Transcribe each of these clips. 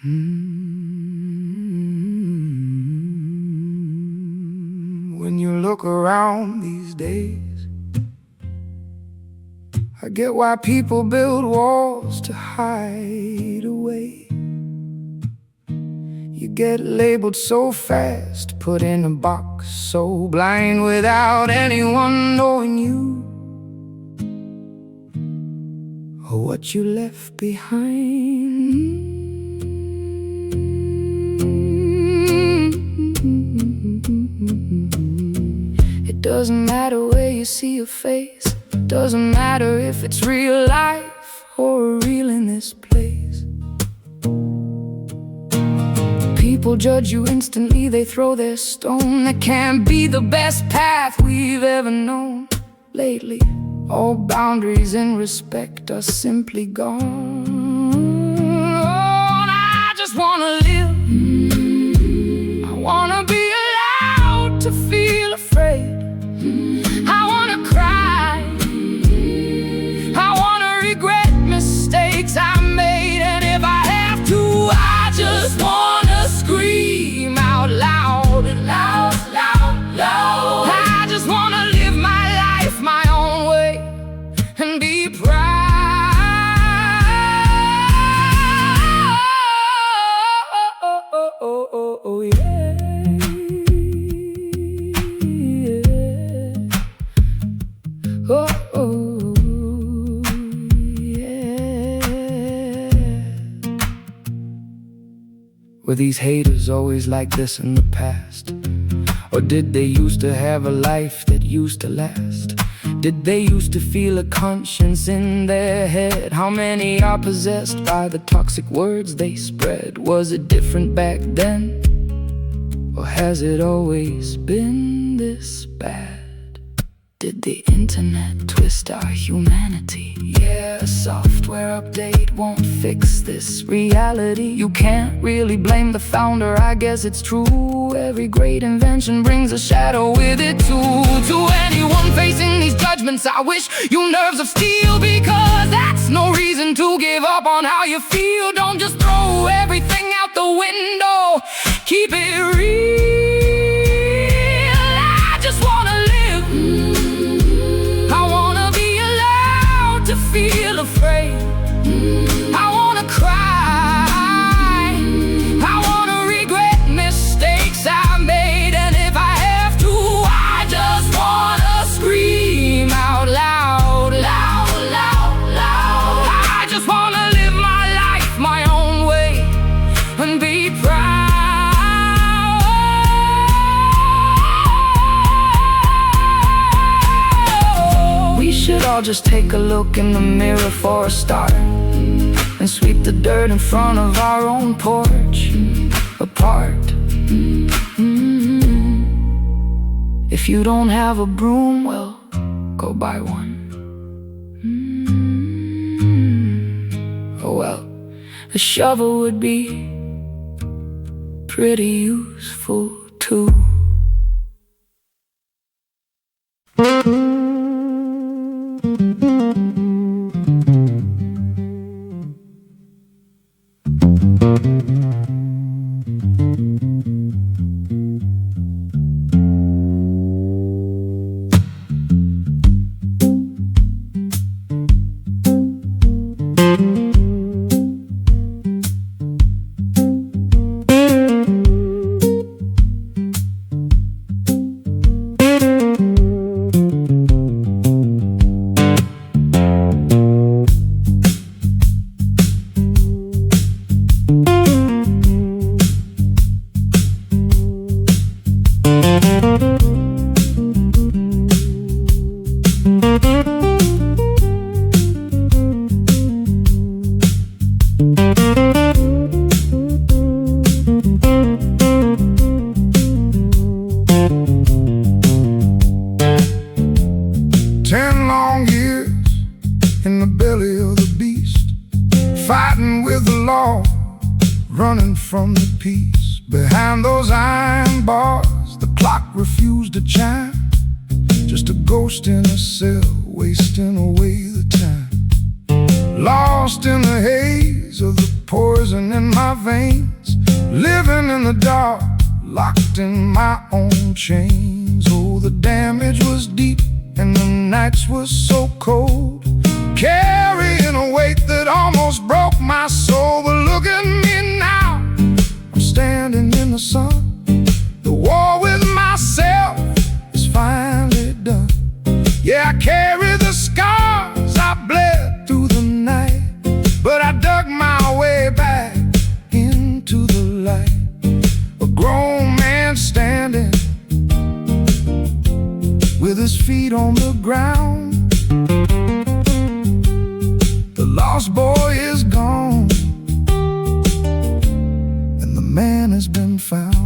When you look around these days, I get why people build walls to hide away. You get labeled so fast, put in a box so blind, without anyone knowing you or what you left behind. It doesn't matter where you see your face, doesn't matter if it's real life or real in this place. People judge you instantly, they throw their stone. That can't be the best path we've ever known. Lately, all boundaries and respect are simply gone. Oh, and I just wanna live. I wanna be allowed to feel afraid. I wanna cry. I wanna regret mistakes I made. And if I have to, I just wanna scream out loud, loud, loud, loud. I just wanna live my life my own way and be proud. Oh, yeah. Oh, yeah. Were these haters always like this in the past? Or did they used to have a life that used to last? Did they used to feel a conscience in their head? How many are possessed by the toxic words they spread? Was it different back then? Or has it always been this bad? Did the internet twist our humanity? Yeah, a software update won't fix this reality. You can't really blame the founder, I guess it's true. Every great invention brings a shadow with it too. To anyone facing these judgments, I wish you nerves of steel, because that's no reason to give up on how you feel. Don't just throw everything out the window, keep it real. I just wanna live. I wanna be allowed to feel afraid. I wanna cry. I wanna regret mistakes I made. And if I have to, I just wanna scream out loud, loud, loud, loud. I just wanna live my life my own way and be proud. We should all just take a look in the mirror for a start, and sweep the dirt in front of our own porch apart. If you don't have a broom, well, go buy one. Oh well, a shovel would be pretty useful too. fighting with the law, running from the peace. Behind those iron bars, the clock refused to chime. Just a ghost in a cell, wasting away the time. Lost in the haze of the poison in my veins, living in the dark, locked in my own chains. Oh, the damage was deep and the nights were so cold, carrying a weight that almost broke my soul. But look at me now, I'm standing in the sun. The war with myself is finally done. Yeah, I carry the scars I bled through the night, but I dug my way back into the light. A grown man standing with his feet on the ground. The lost boy is gone, and the man has been found.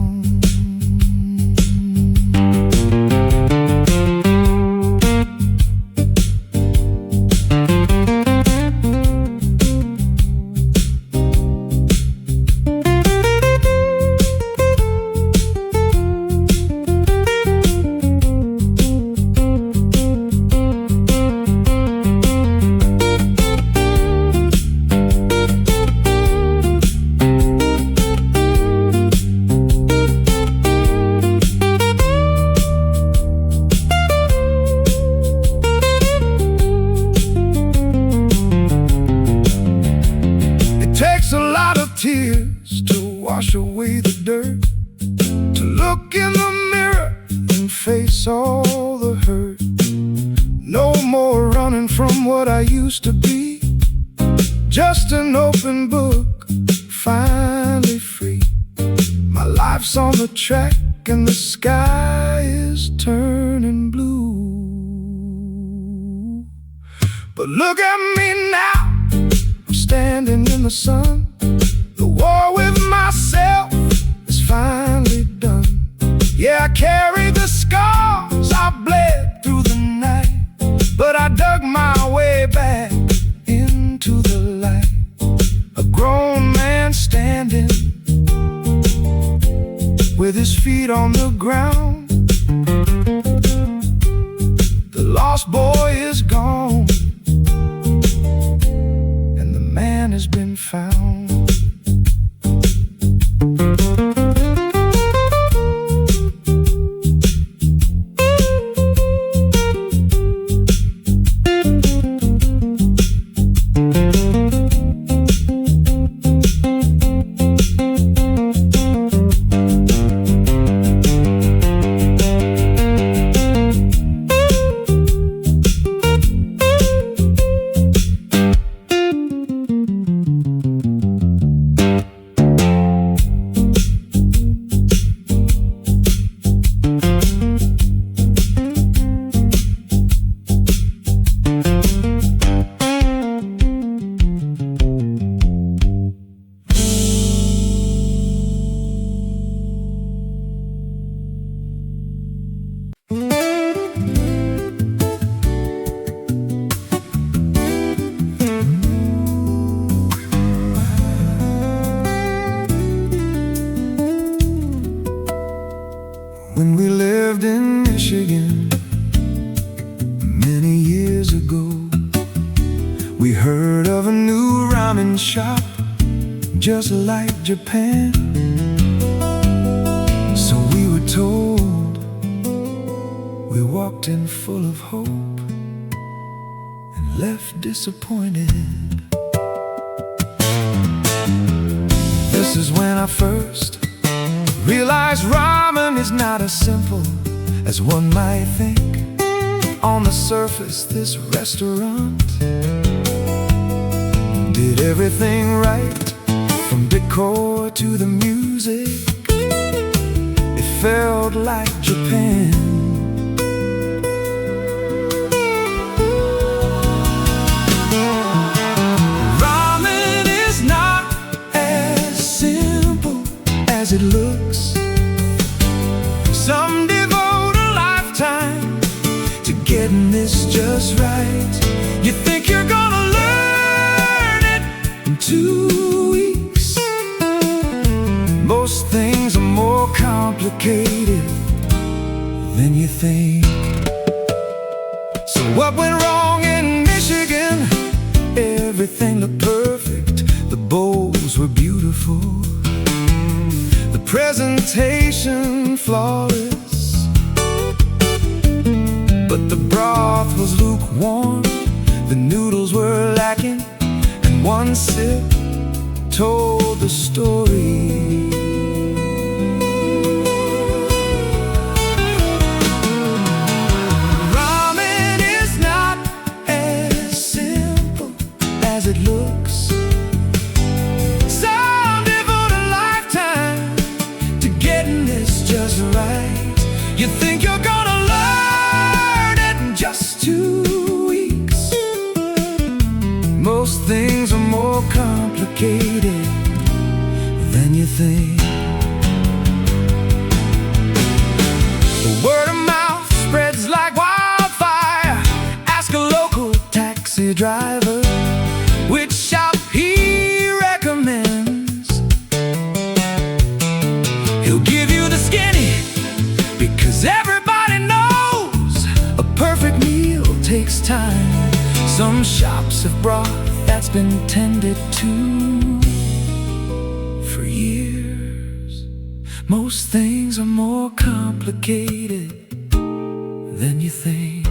Tears to wash away the dirt, to look in the mirror and face all the hurt. No more running from what I used to be, just an open book, finally free. My life's on the track and the sky is turning blue. But look at me now, I'm standing in the sun. The war with myself is finally done. Yeah, I carry the scars I bled through the night, but I dug my way back into the light. A grown man standing with his feet on the ground. The lost boy is gone, and the man has been found. When we lived in Michigan many years ago, we heard of a new ramen shop just like Japan. So we were told. We walked in full of hope and left disappointed. This is when I first realized ramen is not as simple as one might think. On the surface, this restaurant did everything right, from decor to the music. It felt like Japan. Ramen is not as simple as it looks. Some devote a lifetime to getting this just right. You think you're gonna learn it in 2 weeks. Most things are more complicated than you think. So what went wrong in Michigan? Everything looked perfect. The bowls were beautiful, the presentation flawless, but the broth was lukewarm, the noodles were lacking, and one sip told the story. Ramen is not as simple as it looks. Some devote a lifetime to getting this just right. You think you're gonna learn it in just 2 weeks. Most things are more complicated than you think. The word of mouth spreads like wildfire. Ask a local taxi driver which shop he recommends. He'll give you the skinny, because everybody knows a perfect meal takes time. Some shops have broth that's been tended to for years. Most things are more complicated than you think.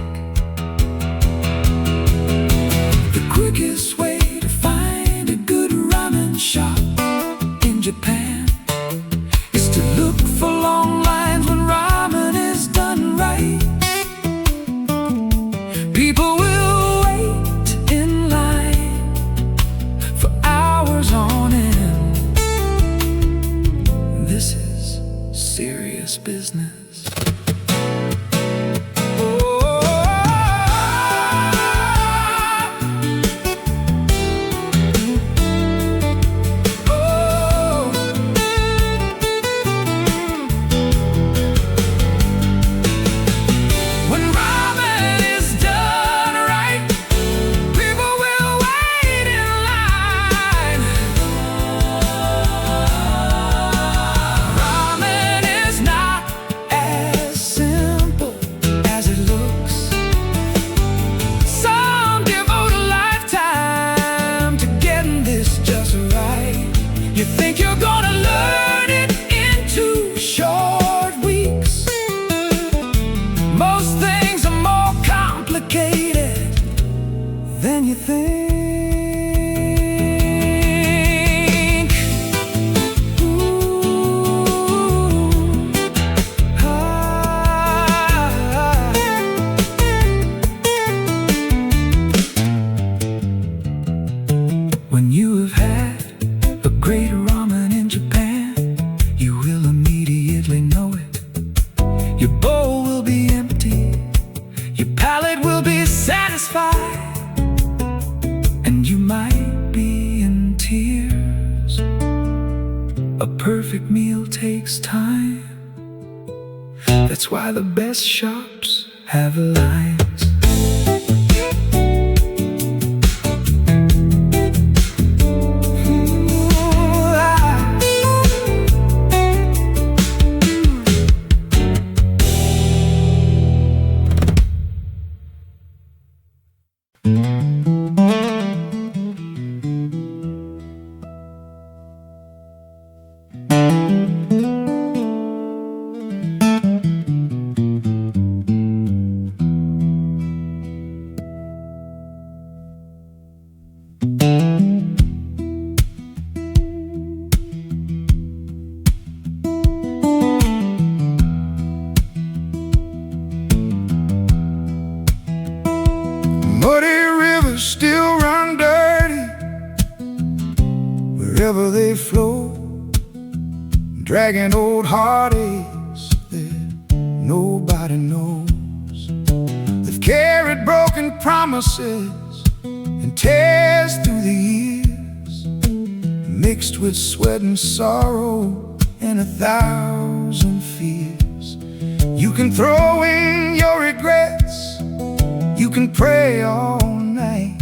The quickest way to find a good ramen shop in Japan is to look for long lines when ramen is done right. People will wait in line for hours on end. This is serious business. You think you're gonna learn it in 2 short weeks. Most things are more complicated than you think. When you have had a great ramen in Japan, you will immediately know it. Your bowl will be empty, your palate will be satisfied, and you might be in tears. A perfect meal takes time. That's why the best shops have lines. Muddy rivers still run dirty wherever they flow, dragging old heartaches that nobody knows. They've carried broken promises and tears through the years, mixed with sweat and sorrow and 1,000 fears. You can throw in your regrets, you can pray all night,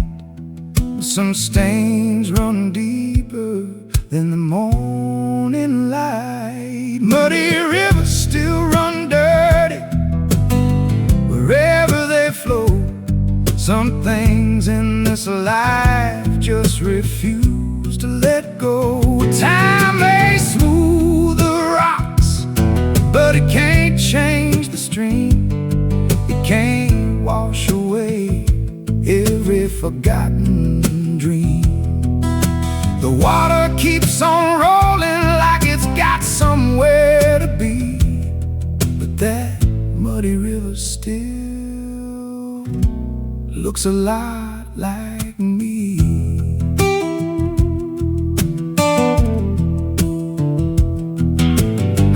but some stains run deeper than the morning light. Muddy rivers still run dirty wherever they flow. Some things in this life just refuse to let go. Time forgotten dream. The water keeps on rolling like it's got somewhere to be, but that muddy river still looks a lot like me.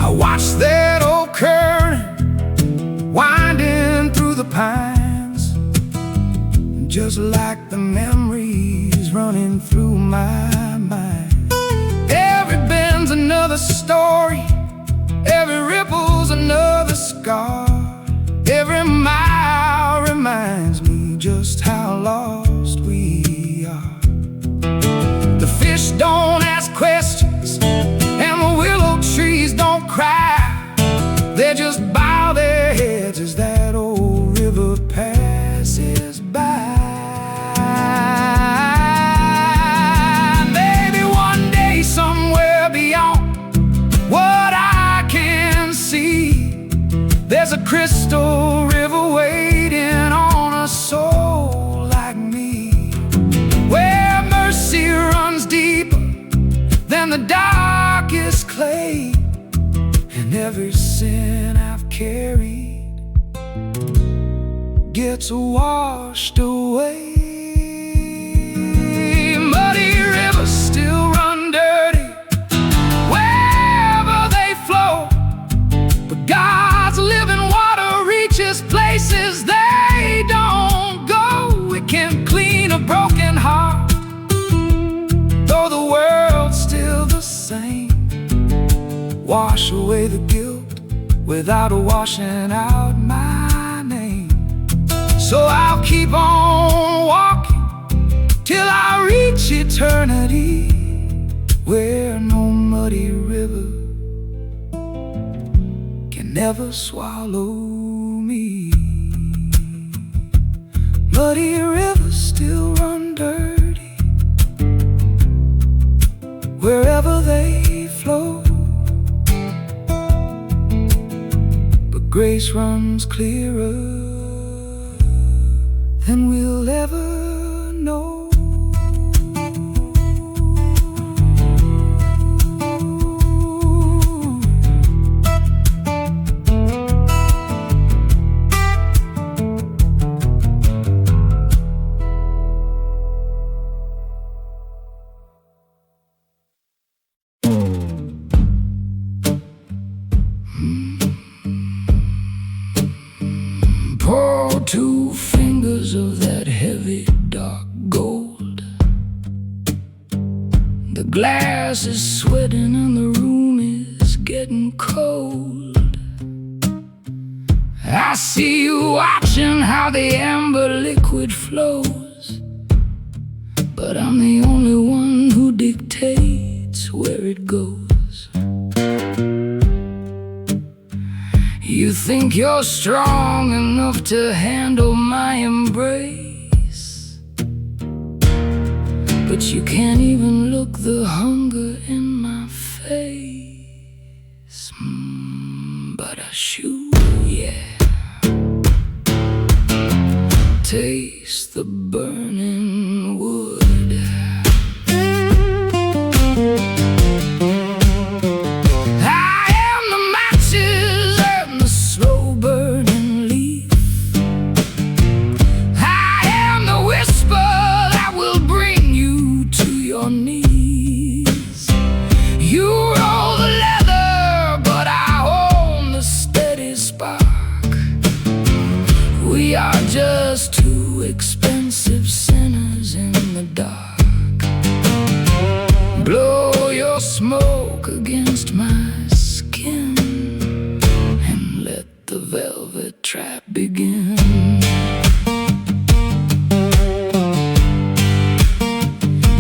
I watched that old current winding through the pines, just like the memories running through my mind. Every bend's another story, every ripple's another scar. Every mile reminds me just how lost we are. The fish don't ask questions, and the willow trees don't cry. They just bow their heads as that old river passes by. Maybe one day somewhere beyond what I can see, there's a crystal river waiting on a soul like me, where mercy runs deeper than the darkest clay, and every sin I've carried gets washed away. Muddy rivers still run dirty wherever they flow, but God's living water reaches places they don't go. It can clean a broken heart, though the world's still the same. Wash away the guilt without washing out my name. So I'll keep on walking till I reach eternity, where no muddy river can never swallow me. Muddy rivers still run dirty wherever they flow, but grace runs clearer than we'll ever know. Pour 2 fingers of that heavy dark gold. The glass is sweating and the room is getting cold. I see you watching how the amber liquid flows, but I'm the only one who dictates where it goes. You think you're strong enough to handle my embrace, but you can't even look the hunger in my face. But I shoot, yeah. Taste the burning wood. Just 2 expensive sinners in the dark. Blow your smoke against my skin and let the velvet trap begin.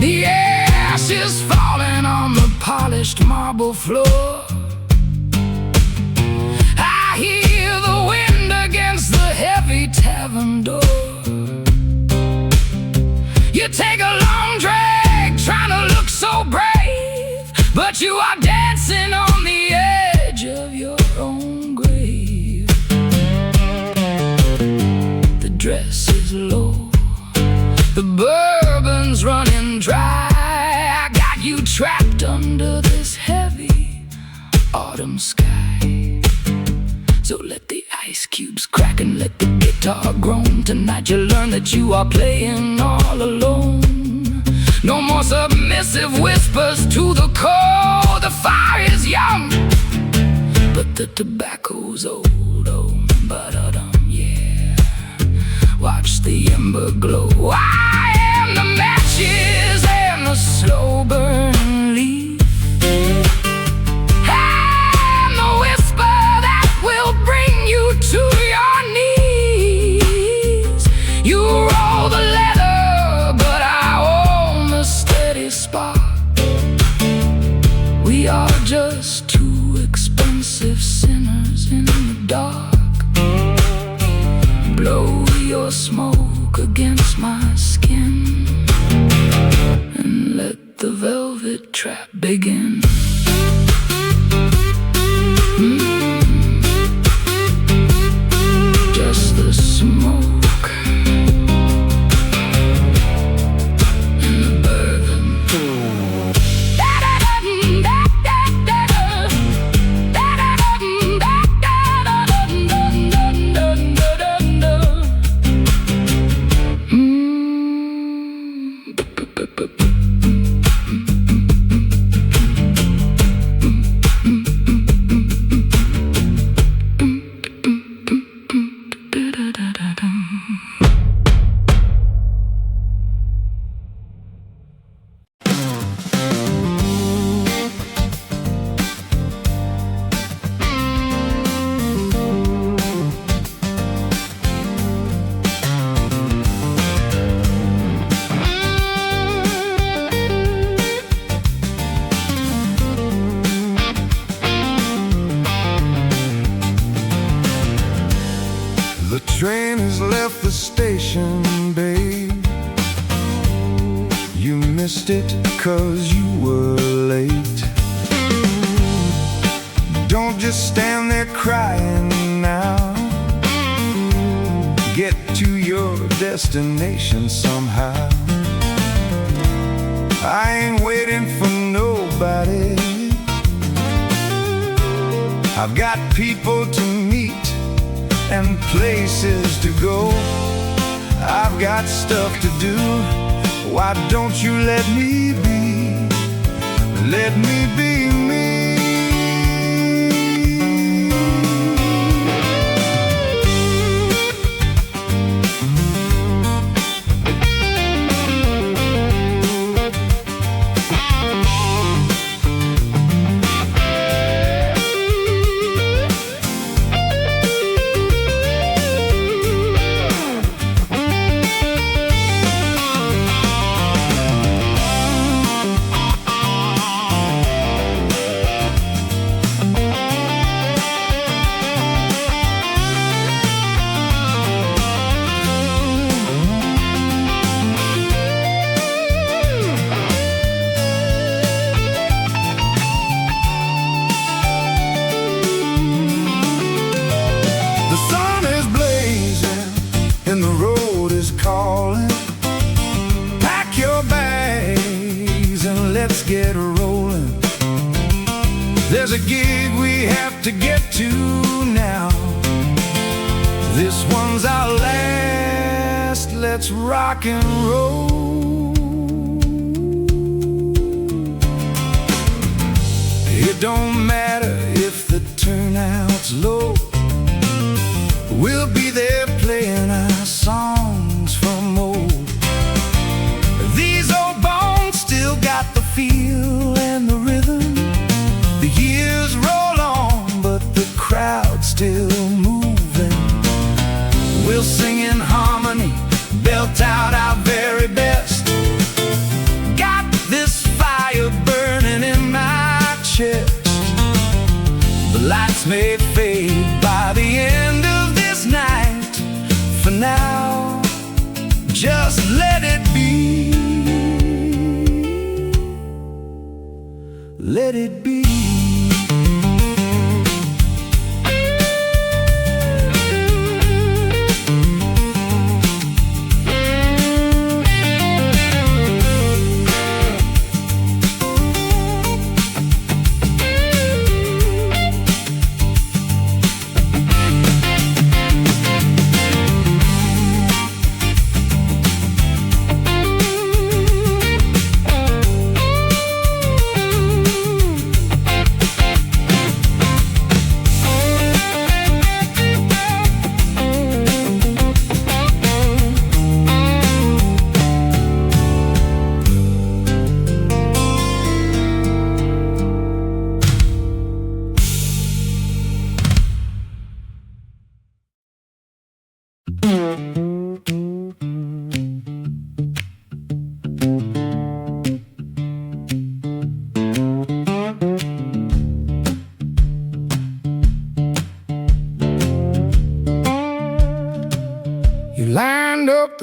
The ash is falling on the polished marble floor. I hear the wind against the heavy tavern door. You take a long drag, trying to look so brave, but you are dancing on the edge of your own grave. The dress is low, The bourbon's running dry. I got you trapped under this heavy autumn sky. So let the ice cubes crack and let the guitar groan. Tonight you'll learn that you are playing all alone. No more submissive whispers to the cold. The fire is young, but the tobacco's old. Oh, ba-da-dum, yeah. Watch the ember glow. I am the matches and the slow burning leaf. I'm the whisper that will bring you to your knees. You roll the leather, but I own the steady spark. We are just two expensive sinners in the dark. Blow your smoke against my skin and let the velvet trap begin. Just the smoke and the bourbon. The train has left the station, babe. You missed it 'cause you were late. Don't just stand there crying now. Get to your destination somehow. I ain't waiting for nobody. I've got people to meet and places to go. I've got stuff to do. Why don't you let me be? Let me be me. Let's get rolling. There's a gig we have to get to now. This one's our last. Let's rock and roll. It don't matter if the turnout's low. We'll be there playing our songs from old. These old bones still got the feel and the rhythm. The years roll on, but the crowd's still moving. We'll sing in harmony, belt out our very best. Got this fire burning in my chest. The lights may fade by the end of this night. For now, just let it be. Let it be.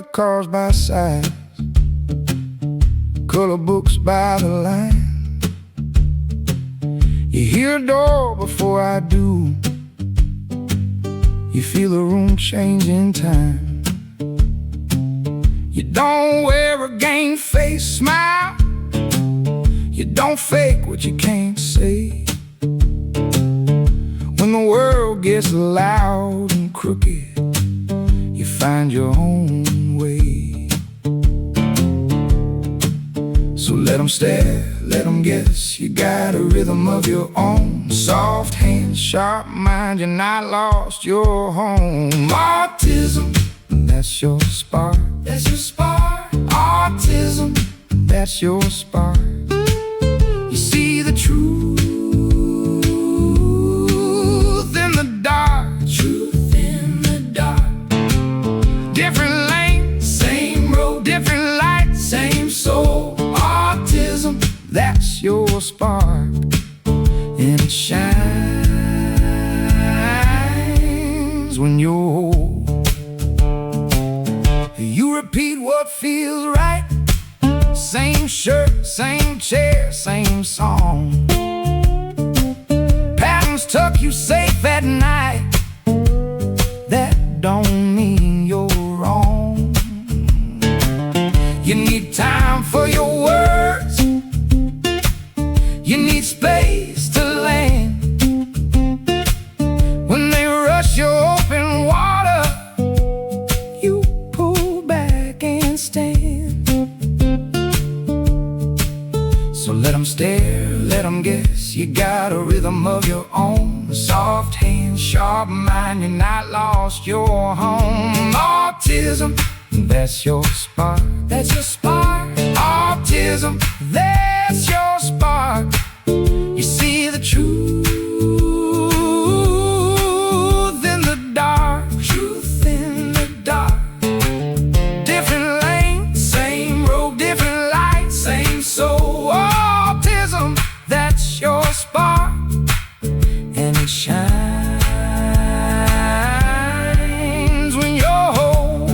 the cars by size, color books by the line. You hear a door before I do. You feel the room change in time. You don't wear a game face smile. You don't fake what you can't say. When the world gets loud and crooked, you find your own way. So let them stare, let them guess. You got a rhythm of your own. Soft hands, sharp mind, you're not lost, you're home. Autism, that's your spark. That's your spark. Autism, that's your spark. You see the truth in the dark. Truth in the dark. Different lanes, same road. Different light, same soul. Autism, that's your spark. And it shines when you're whole. You repeat what feels right. Same shirt, same chair, same song. Patterns tuck you safe at night. That don't mean you're wrong. You need time for your words. You need space to land. When they rush your open water, you pull back and stand. So let them stare, let them guess. You got a rhythm of your own. Soft hands, sharp mind, you're not lost, you're home. Autism, that's your spark. That's your spark. Autism, that's your spark. You see the truth in the dark. Truth in the dark. Different lanes, same road. Different light, same soul. Autism, that's your spark. And it shines when you're whole.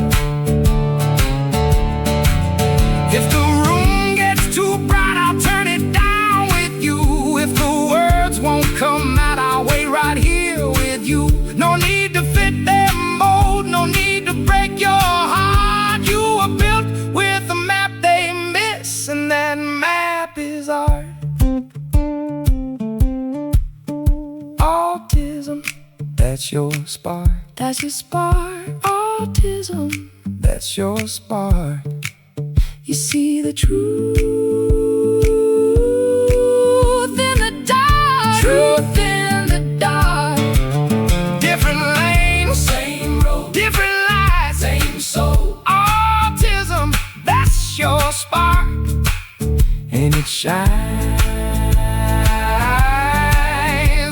If the room gets too bright, I'll turn it down with you. If the words won't come out, I'll wait right here with you. No need to fit their mold, no need to break your heart. You were built with a map they miss, and that map is art. Autism, that's your spark. That's your spark. Autism, that's your spark. You see the truth in the dark. Truth in the dark. Different lanes, same road. Different lights, same soul. Autism, that's your spark. And it shines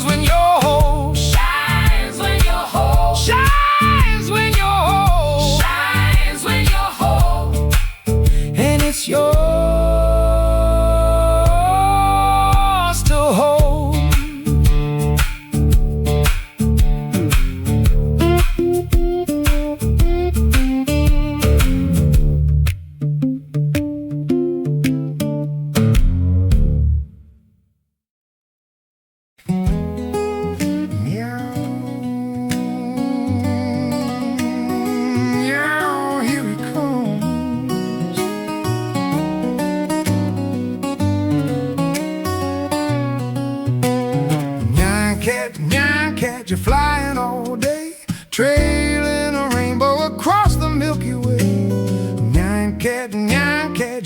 when you're whole. Shines when you're whole. Shines when you're whole. Shines when you're whole. And it's yours to hold. Meow, meow, here he comes. Nyan cat, you're flying all day, trailing a rainbow across the Milky Way. Nyan cat,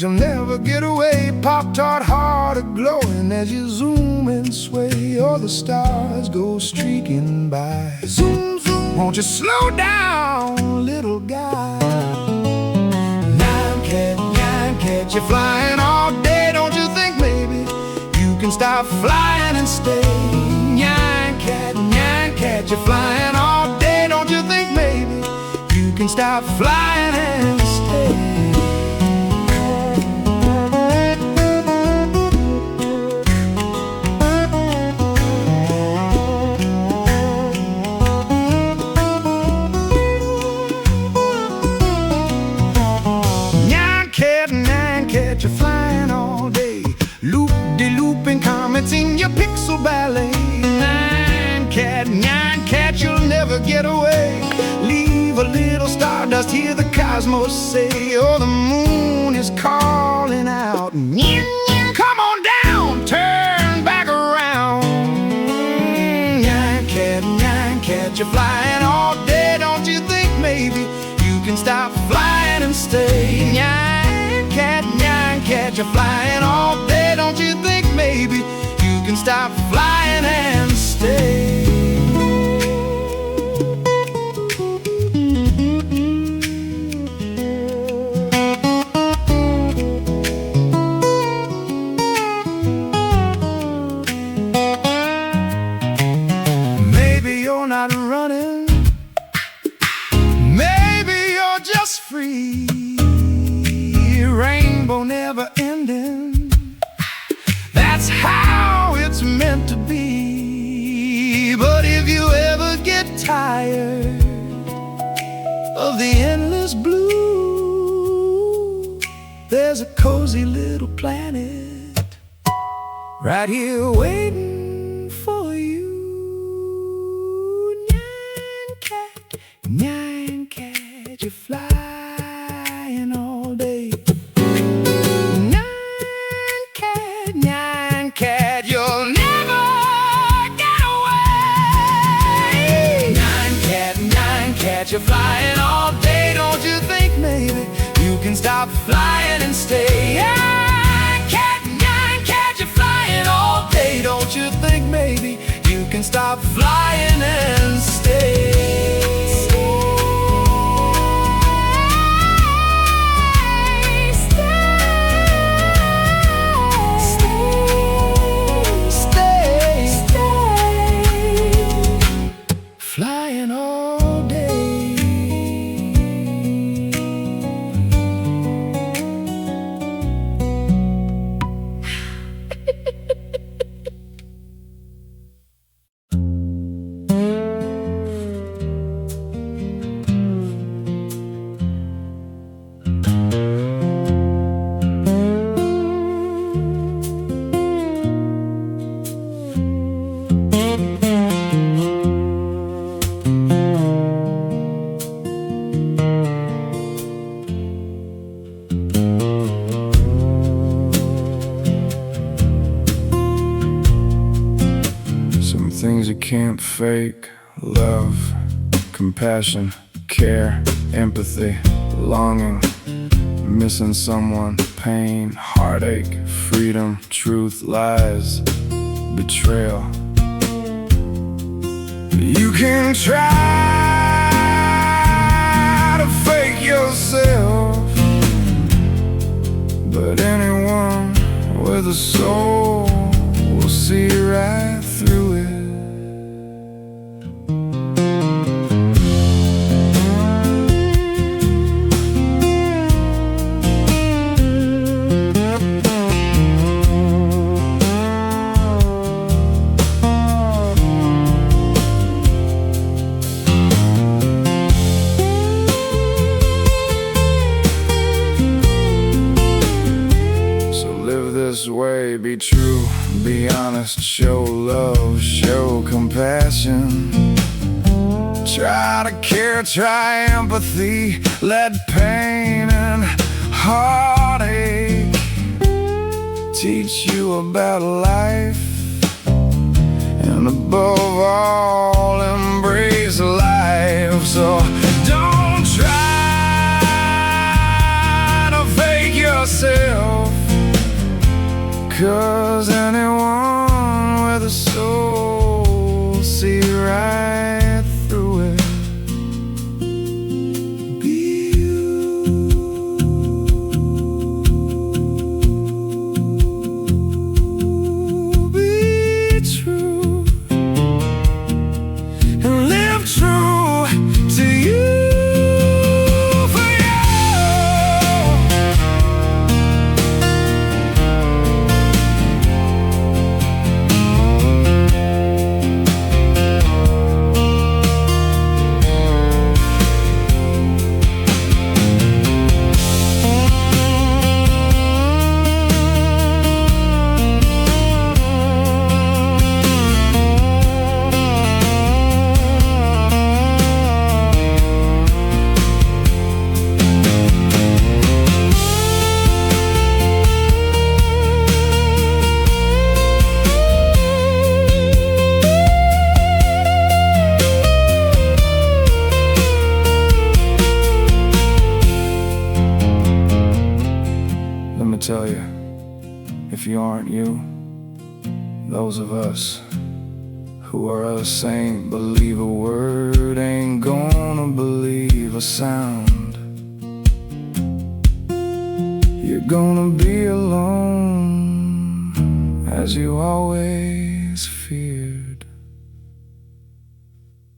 you'll never get away. Pop-Tart heart a-glowing as you zoom and sway. All the stars go streaking by. Zoom, zoom, won't you slow down, little guy? Nyan cat, you're flying all day. Don't you think maybe you can stop flying and stay? Nyan cat, you're flying all day. Don't you think maybe you can stop flying and stay? get away. Leave a little stardust, hear the cosmos say, oh, the moon is calling out. Come on down, turn back around. Nyan cat, you're flying all day. Don't you think maybe you can stop flying and stay? Nyan cat, you're flying all day. Don't you think maybe you can stop flying and stay? Not running, maybe you're just free. Rainbow never ending, that's how it's meant to be. But if you ever get tired of the endless blue, there's a cozy little planet right here waiting for you. Nyan cat, you're flying all day. Nyan cat, you'll never get away. Nyan cat, you're flying all day. Don't you think maybe you can stop flying and stay? Nyan cat, you're flying all day. Don't you think maybe you can stop flying and stay? Flying all day. Things you can't fake: love, compassion, care, empathy, longing, missing someone, pain, heartache, freedom, truth, lies, betrayal. You can try to fake yourself, but anyone with a soul will see right through it. This way, be true, be honest, show love, show compassion. Try to care, try empathy, let pain and heartache teach you about life, and above all, embrace life. So don't try to fake yourself, 'cause anyone with a soul see right through it. Be you. Be true and live true to you. those of us who are a saint believe a word, ain't gonna believe a sound. You're gonna be alone, as you always feared.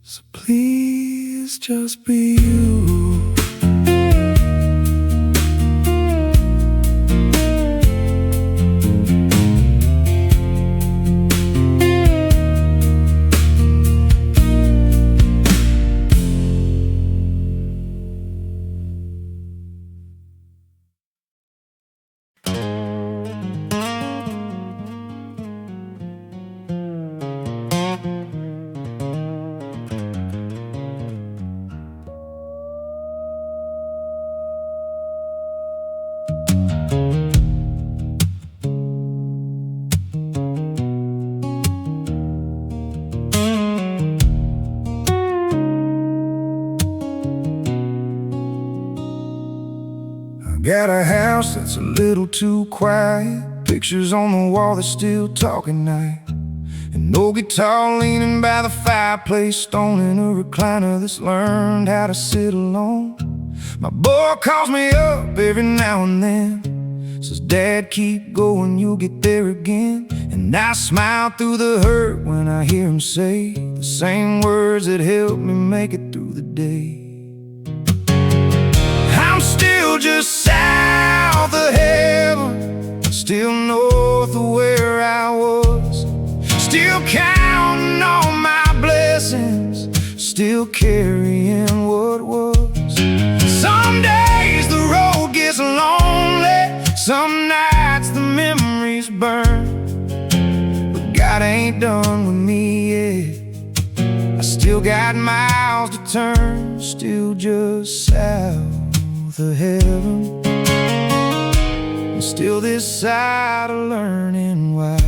So please just be you. Got a house that's a little too quiet, pictures on the wall that still talk at night, an old guitar leaning by the fireplace, stone in a recliner that's learned how to sit alone. My boy calls me up every now and then, says, "Dad, keep going, you'll get there again." And I smile through the hurt when I hear him say the same words that helped me make it through the day. I'm still just south of heaven, still north of where I was, still counting on my blessings, still carrying what was. Some days the road gets lonely, some nights the memories burn, but God ain't done with me yet. I still got miles to turn, still just south of heaven, and still this side of learning why.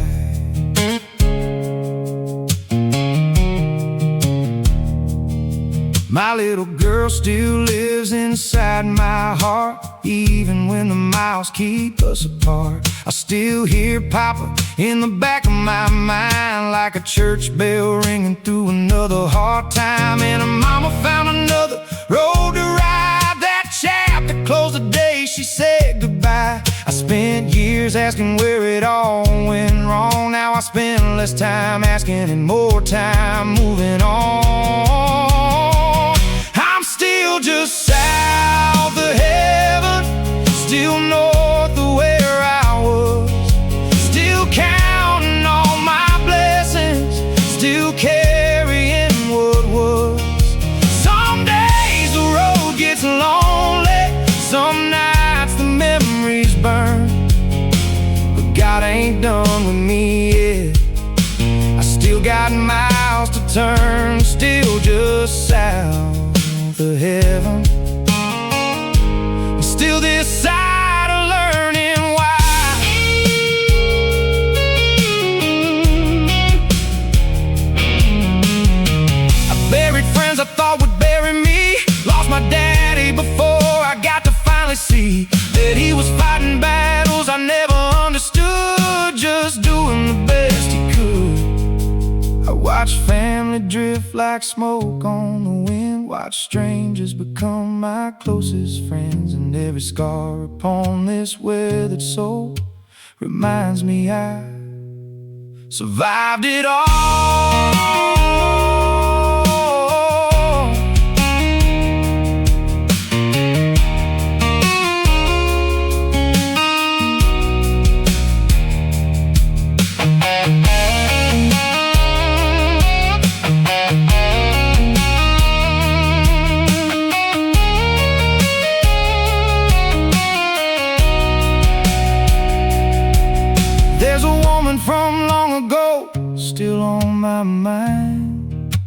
My little girl still lives inside my heart, even when the miles keep us apart. I still hear Papa in the back of my mind, like a church bell ringing through another hard time. And her mama found another road to ride, that chapter closed the day she said goodbye. I spent years asking where it all went wrong. Now I spend less time asking and more time moving on. I'm still just south of heaven, still north of where I was, still counting all my blessings, still carrying what was. Some days the road gets lonely, some nights the memories burn, but God ain't done with me yet. I still got miles to turn, still just south of heaven, still this side of learning why. I buried friends I thought would bury me, lost my daddy before I got to finally see that he was fighting battles I never understood, just doing the best he could. I watched family drift like smoke on the wind, watched strangers become my closest friends, and every scar upon this weathered soul reminds me I survived it all. There's a woman from long ago still on my mind,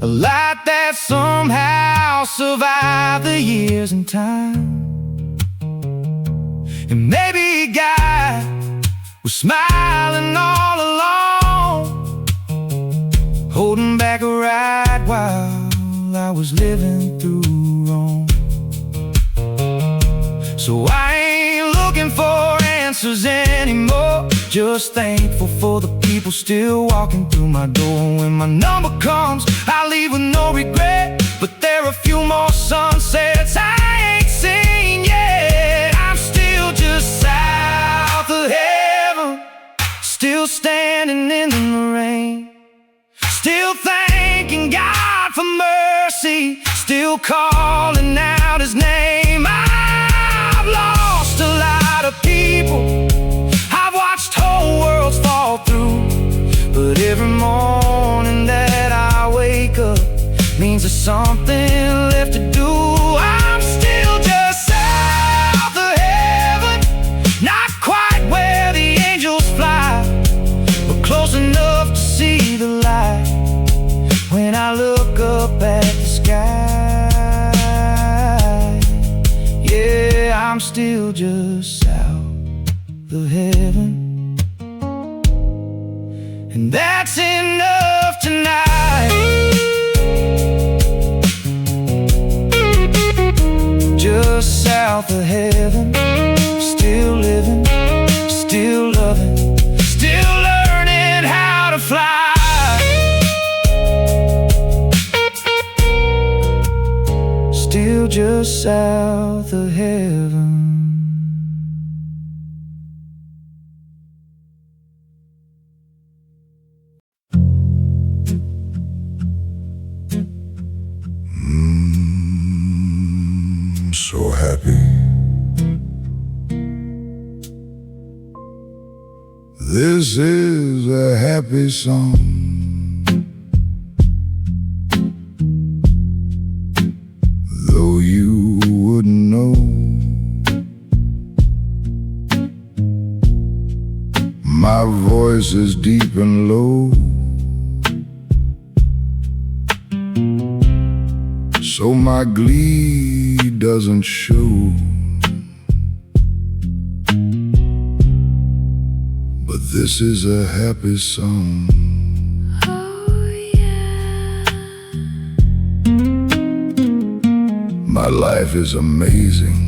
a light that somehow survived the years and time. And maybe God was smiling all along, holding back a ride while I was living through wrong. So I ain't looking for answers anymore, Just thankful for the people still walking through my door. When my number comes, I leave with no regret. But there are a few more sunsets I ain't seen yet. I'm still just south of heaven, still standing in the rain, still thanking God for mercy, still calling out His name. I've lost a lot of people, I've watched whole worlds fall through, but every morning that I wake up means there's something left to do. I'm still just south of heaven, not quite where the angels fly, but close enough to see the light when I look up at the sky. Yeah, I'm still just south of heaven, and that's enough tonight. Just south of heaven, still living, still loving, still learning how to fly. Still just south of heaven. So happy. This is a happy song. Though you wouldn't know, my voice is deep and low, so my glee doesn't show. But this is a happy song. Oh yeah. My life is amazing.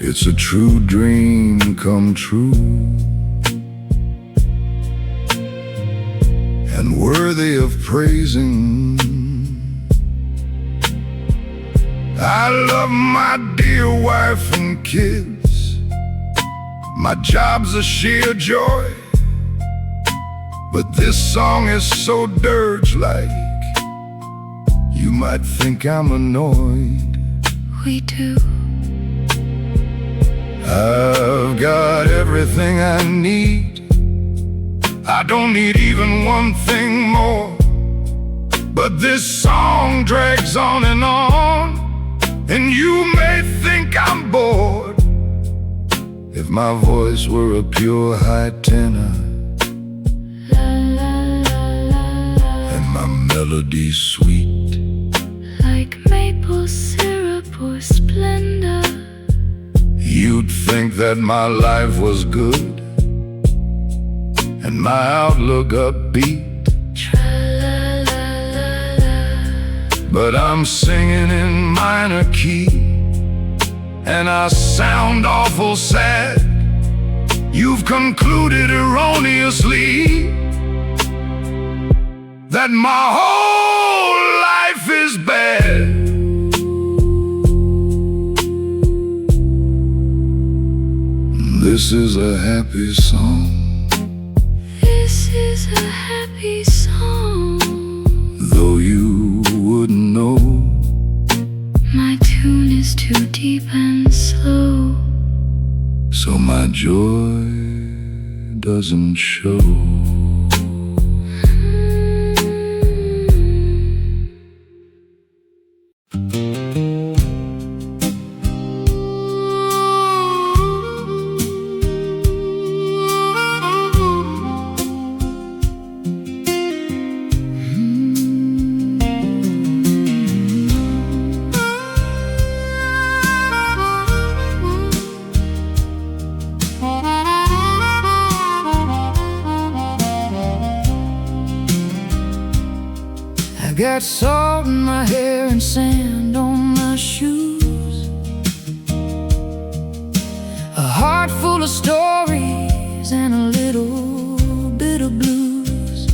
It's a true dream come true, and worthy of praising. I love my dear wife and kids. My job's a sheer joy, but this song is so dirge-like, you might think I'm annoyed. We do. I've got everything I need, I don't need even one thing more. But this song drags on, and you may think I'm bored. If my voice were a pure high tenor, and my melody sweet Like maple syrup or Splenda, you'd think that my life was good and my outlook upbeat. But I'm singing in minor key, and I sound awful sad. You've concluded erroneously that my whole life is bad. This is a happy song. this is a happy song. Though you wouldn't know, My tune is too deep and slow, so my joy doesn't show. I got salt in my hair and sand on my shoes. stories and a little bit of blues.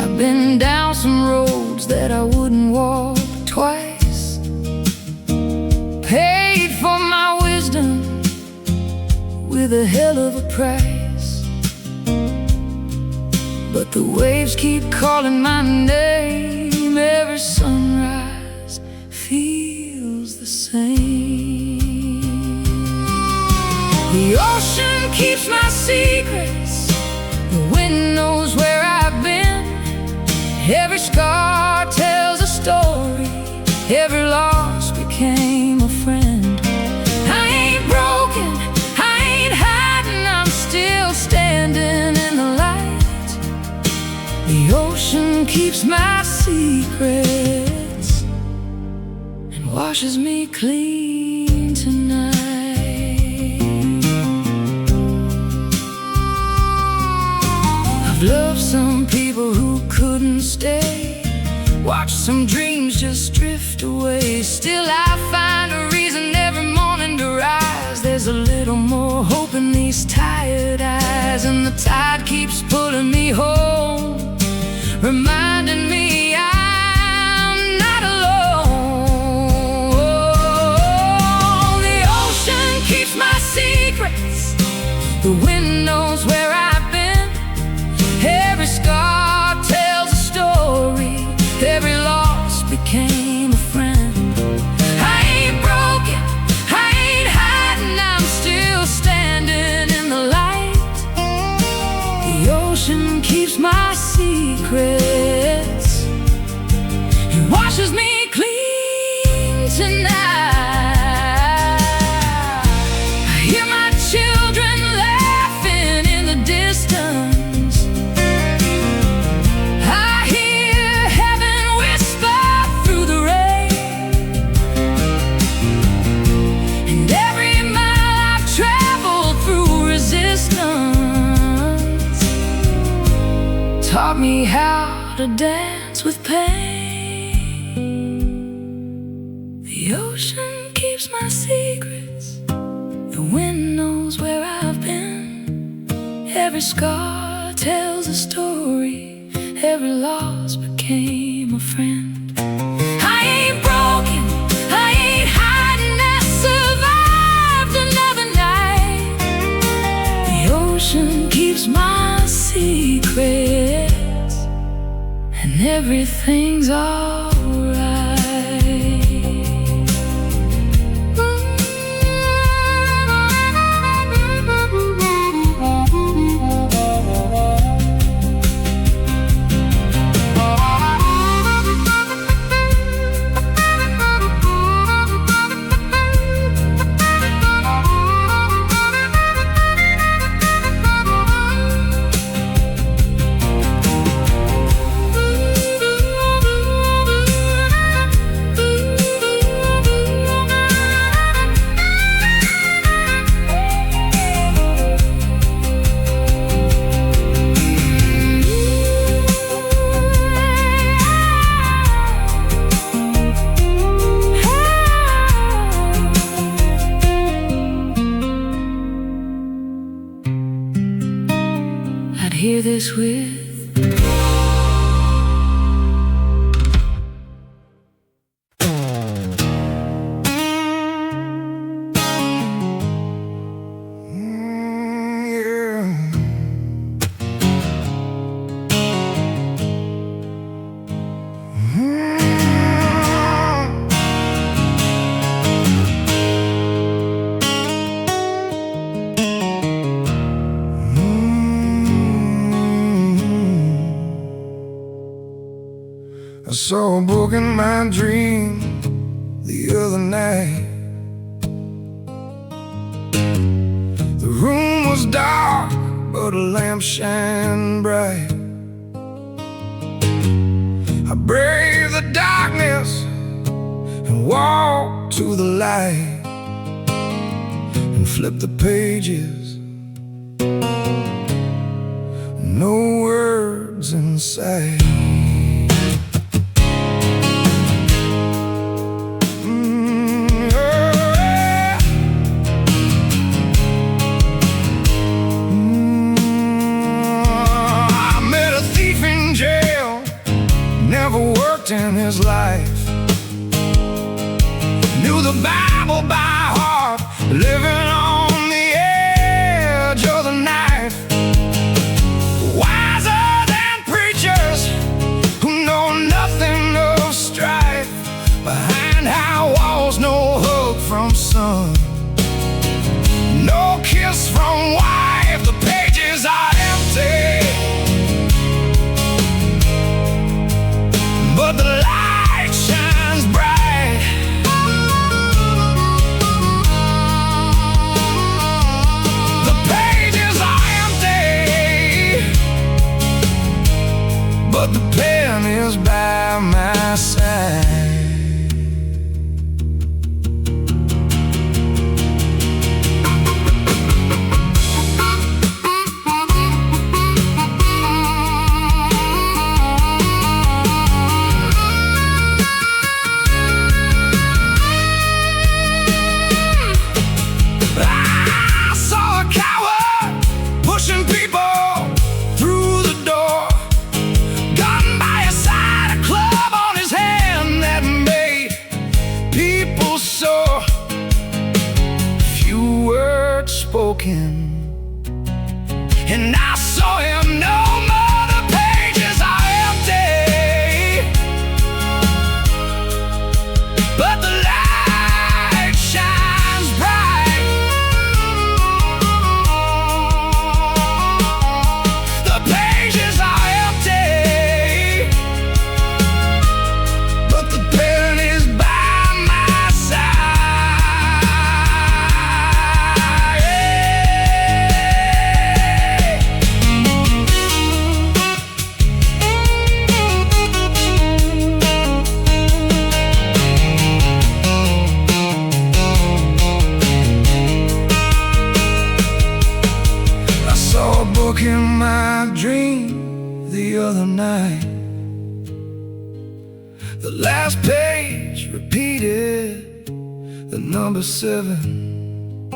I've been down some roads that I wouldn't walk twice. Paid for my wisdom with a hell of a price. But the waves keep calling my name. Every sunrise feels the same. The ocean keeps my secrets. The wind knows where I've been. Every scar tells a story. Every loss became a friend. I ain't broken, I ain't hiding, I'm still standing in the light. The ocean keeps my secrets and washes me clean tonight. I've loved some people who couldn't stay, watched some dreams just drift away. Still I find a reason every morning to rise. There's a little more hope in these tired eyes, and the tide keeps pulling me home, reminding me I'm not alone. The ocean keeps my secrets. The wind knows where I've been. Every scar tells a story. Every loss became a friend. I ain't broken, I ain't hiding, I'm still standing in the light. The ocean keeps my secrets and washes me clean tonight. I hear my children laughing in the distance. I hear heaven whisper through the rain. And every mile I've traveled through resistance taught me how to dance with pain. The ocean keeps my secrets. The wind knows where I've been. Every scar tells a story. Every loss became a friend. I ain't broken, I ain't hiding, I survived another night. The ocean keeps my secrets, and everything's alright. I'd hear this with I saw a book in my dream the other night. The room was dark, but a lamp shined bright. I braved the darkness and walked to the light and flipped the pages. No words in sight. in his life. Knew the Bible by heart, living on the edge of the knife. Wiser than preachers who know nothing of strife. Behind high walls, no hug from son, no kiss from wife. The pages are empty, but the light shines bright. The pages are empty, but the pen is by my side. Pushing people through the door, gun by his side, a club on his hand that made people sore. Few words spoken, and I saw him no more. The pages are empty, but the light shines bright. The pages are empty, but the pen is by my side. I saw a book in my dream the other night. The last page repeated the number 7,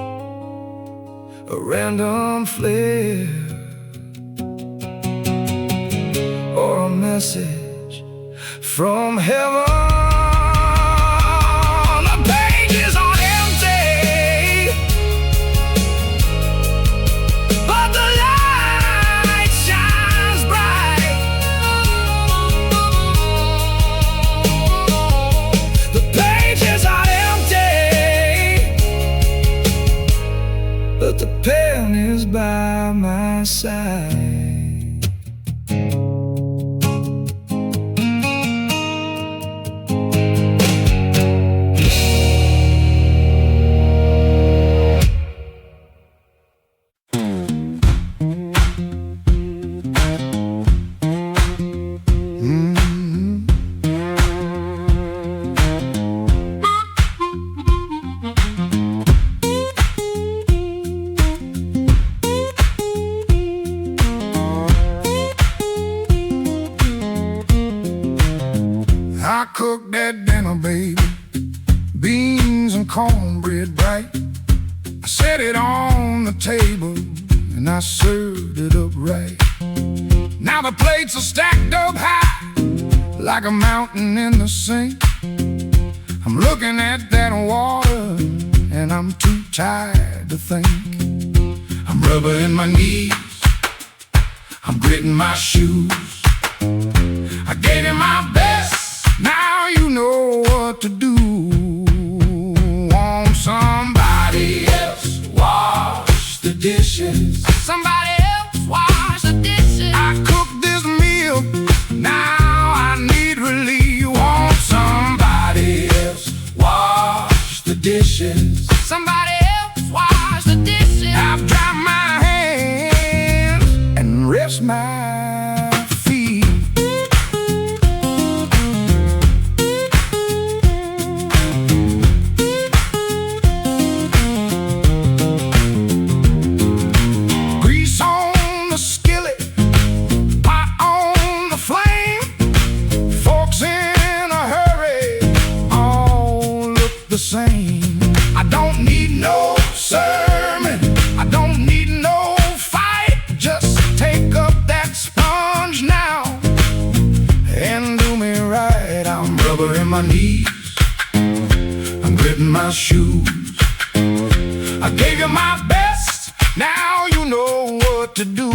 a random flare or a message from heaven. The pages are empty, but the light shines bright. The pages are empty, but the pen is by my side. I cooked that dinner, baby, beans and cornbread bright. I set it on the table and I served it up right. Now the plates are stacked up high like a mountain in the sink. I'm looking at that water and I'm too tired to think. I'm rubbing my knees, I'm gritting my shoes. I gave him my best, now you know what to do. Want somebody else wash the dishes, somebody else wash the dishes. I cooked this meal, now I need relief. Want somebody else wash the dishes, somebody else wash the dishes. I've dried my hands and rest my feet. Grease on the skillet, pot on the flame, forks in a hurry, all look the same. I don't need no sermon, I don't need no fight, just take up that my knees, I'm gritting my shoes. I gave you my best, now you know what to do.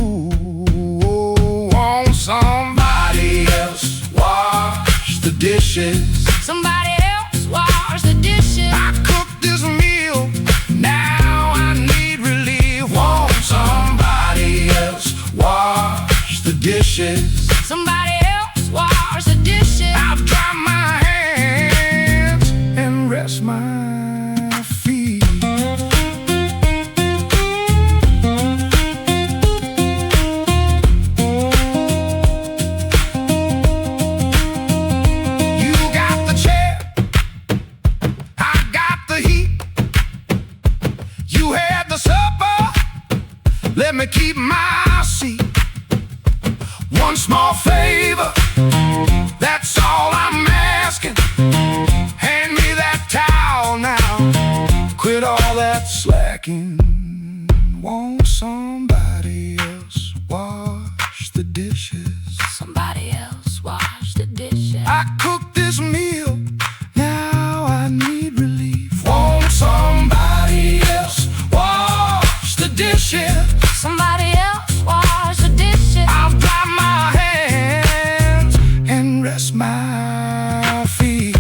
Won't somebody else wash the dishes? Somebody else wash the dishes. I cooked this meal, now I need relief. Won't somebody else wash the dishes? Somebody else wash the dishes. I'll dry my hands and rest my feet. You got the chair, I got the heat. You had the supper, let me keep my seat. One small favor, that's all I'm asking. Hand me that towel now, quit all that slacking. Won't somebody else wash the dishes? Somebody else wash the dishes. I cooked this meal, now I need relief. Won't somebody else wash the dishes? Somebody else wash the dishes. I'll dry my hands and rest my feet.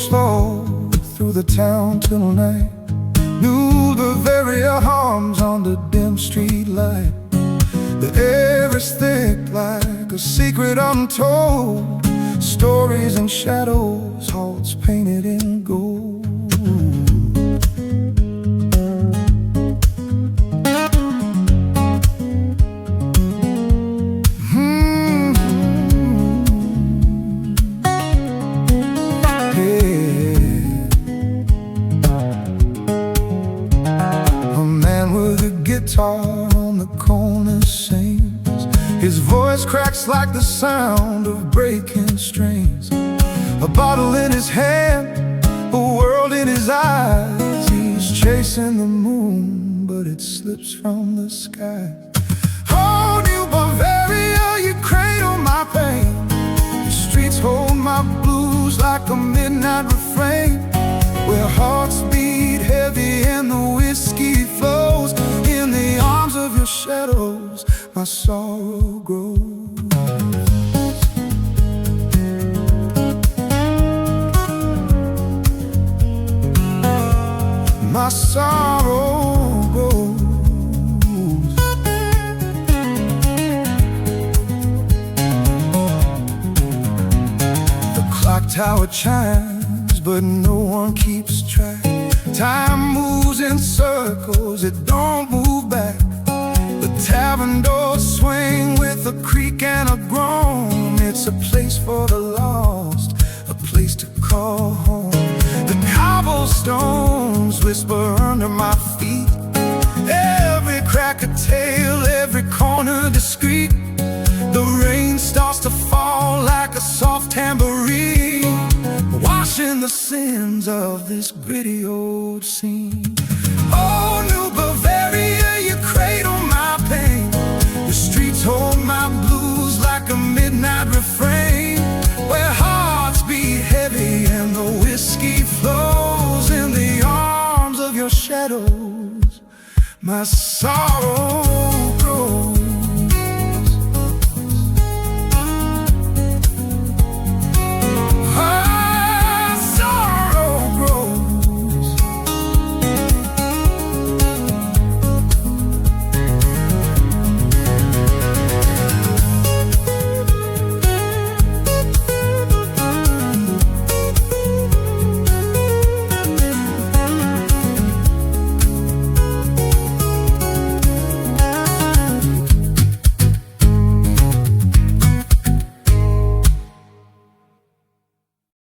Slow through the town till night. Knew the very arms on the dim street light. The air is thick like a secret untold. Stories and shadows, hearts painted in gold. Guitar on the corner sings. His voice cracks like the sound of breaking strings. A bottle in his hand, a world in his eyes. He's chasing the moon, but it slips from the sky. Oh, New Bavaria, you cradle my pain. The streets hold my blues like a midnight refrain, where hearts beat heavy and the whiskey flows. In the arms of your shadows, my sorrow grows. My sorrow grows. The clock tower chimes, but no one keeps track. Time moves in circles, it don't move back. The tavern doors swing with a creak and a groan. It's a place for the lost, a place to call home. The cobblestones whisper under my feet. Every crack a tale, every corner discreet. The rain starts to fall like a soft tambourine, washing the sins of this gritty old scene. Oh, New Bavaria, you cradle my pain. The streets hold my blues like a midnight refrain, where hearts beat heavy and the whiskey flows. In the arms of your shadows, my sorrow